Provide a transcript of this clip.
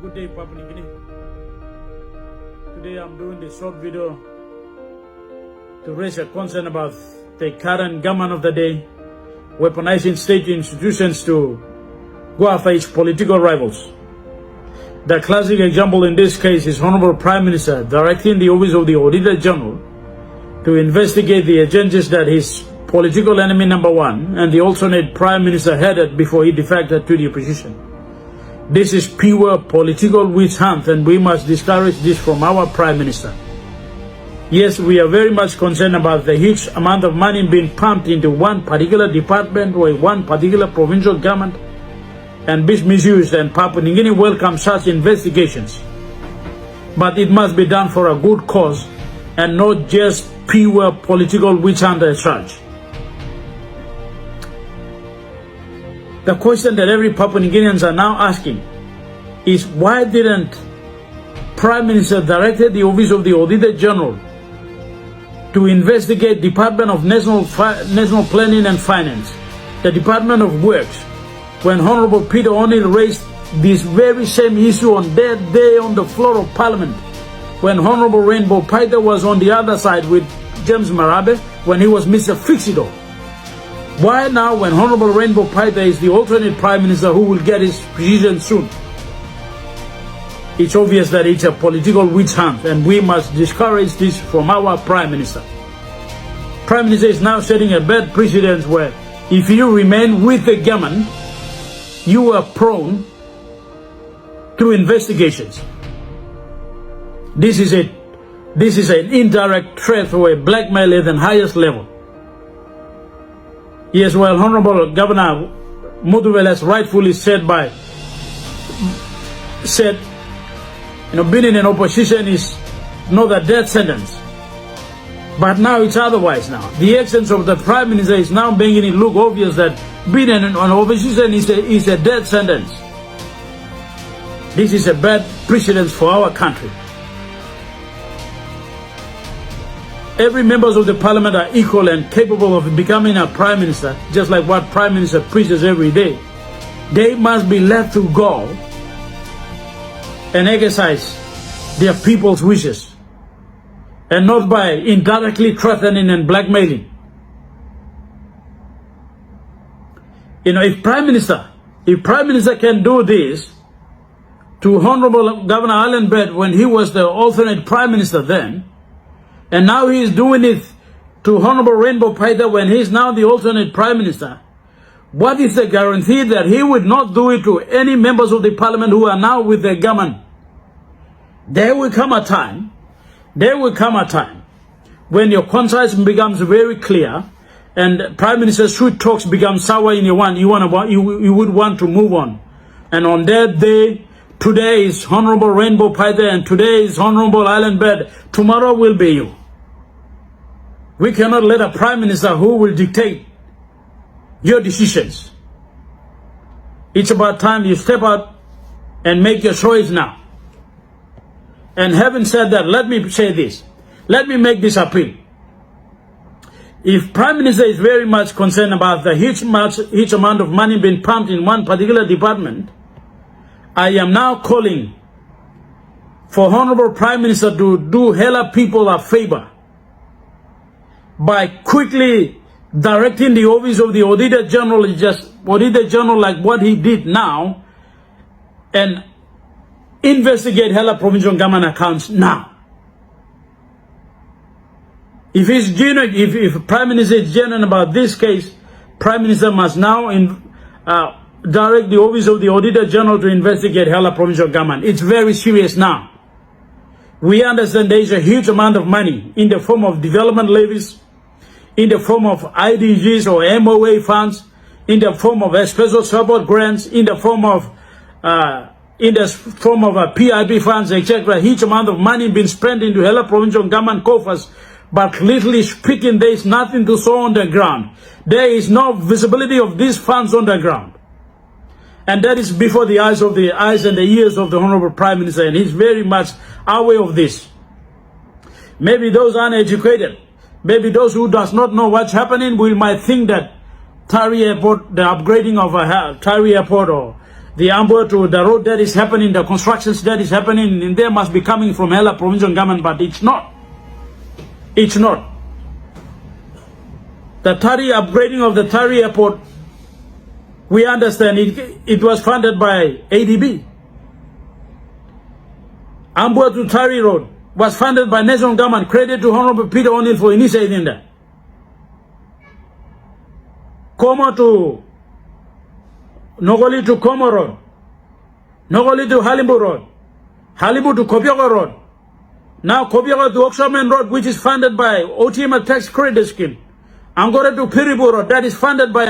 Good day, Papua New Guinea. Today I'm doing this short video to raise a concern about the current government of the day weaponizing state institutions to go after its political rivals. The classic example in this case is Honorable Prime Minister directing the Office of the Auditor General to investigate the agendas that his political enemy number one and the alternate Prime Minister headed before he defected to the opposition. This is pure political witch hunt, and we must discourage this from our Prime Minister. Yes, we are very much concerned about the huge amount of money being pumped into one particular department or one particular provincial government and being misused, and Papua New Guinea welcomes such investigations. But it must be done for a good cause and not just pure political witch hunt as such. The question that every Papua New Guineans are now asking is, why didn't Prime Minister directed the Office of the Auditor General to investigate Department of National Planning and Finance, the Department of Works, when Honorable Peter O'Neill raised this very same issue on that day on the floor of Parliament, when Honorable Rainbow Paita was on the other side with James Marape, when he was Mr. Fix-It-All? Why now, when Honorable Rainbow Paita is the alternate Prime Minister who will get his position soon? It's obvious that it's a political witch hunt, and we must discourage this from our Prime Minister. Prime Minister is now setting a bad precedent where if you remain with the government, you are prone to investigations. This is an indirect threat or a blackmail at the highest level. Yes, well, Honorable Governor Muduvel has rightfully said, being in an opposition is not a death sentence. But now it's otherwise now. The actions of the Prime Minister is now making it look obvious that being in an opposition is a death sentence. This is a bad precedent for our country. Every members of the Parliament are equal and capable of becoming a Prime Minister, just like what Prime Minister preaches every day. They must be left to go and exercise their people's wishes, and not by indirectly threatening and blackmailing. If Prime Minister can do this to Honorable Governor Allen Brett when he was the alternate Prime Minister then, and now he is doing it to Honorable Rainbow Paita when he is now the alternate Prime Minister, what is the guarantee that he would not do it to any members of the Parliament who are now with the government? There will come a time when your conscience becomes very clear and Prime Minister's sweet talks become sour in your one. You would want to move on. And on that day, today is Honorable Rainbow Paita and today is Honorable Allen Bed. Tomorrow will be you. We cannot let a Prime Minister who will dictate your decisions. It's about time you step out and make your choice now. And having said that, let me say this. Let me make this appeal. If Prime Minister is very much concerned about the huge amount of money being pumped in one particular department, I am now calling for Honorable Prime Minister to do hella people a favor by quickly directing the Office of the Auditor General, like what he did now, and investigate hella provincial government accounts now. If he's genuine, if Prime Minister is genuine about this case, Prime Minister must now direct the Office of the Auditor General to investigate hella provincial government. It's very serious now. We understand there is a huge amount of money in the form of development levies, in the form of IDGs or MOA funds, in the form of special support grants, in the form of PIP funds, etc. Huge amount of money being spent into hella provincial government coffers, but literally speaking, there is nothing to show on the ground. There is no visibility of these funds on the ground. And that is before the eyes and the ears of the Honorable Prime Minister, and he's very much aware of this. Maybe those uneducated, maybe those who does not know what's happening might think that Tari Airport, the upgrading of Tari Airport or The Ambo to the road that is happening, the constructions that is happening, and there must be coming from Hela provincial government, but it's not. It's not. The Tari upgrading of the Tari airport, we understand it was funded by ADB. Ambo to Tari Road was funded by national government. Credit to Honorable Peter O'Neill for initiating that. Como to Nogoli to Como Road, Nogoli to Halimbu Road, Halimbu to Kopiogo Road, now Kopiogo to Oxomen Road, which is funded by OTM tax credit scheme. Angora to Piribu Road, that is funded by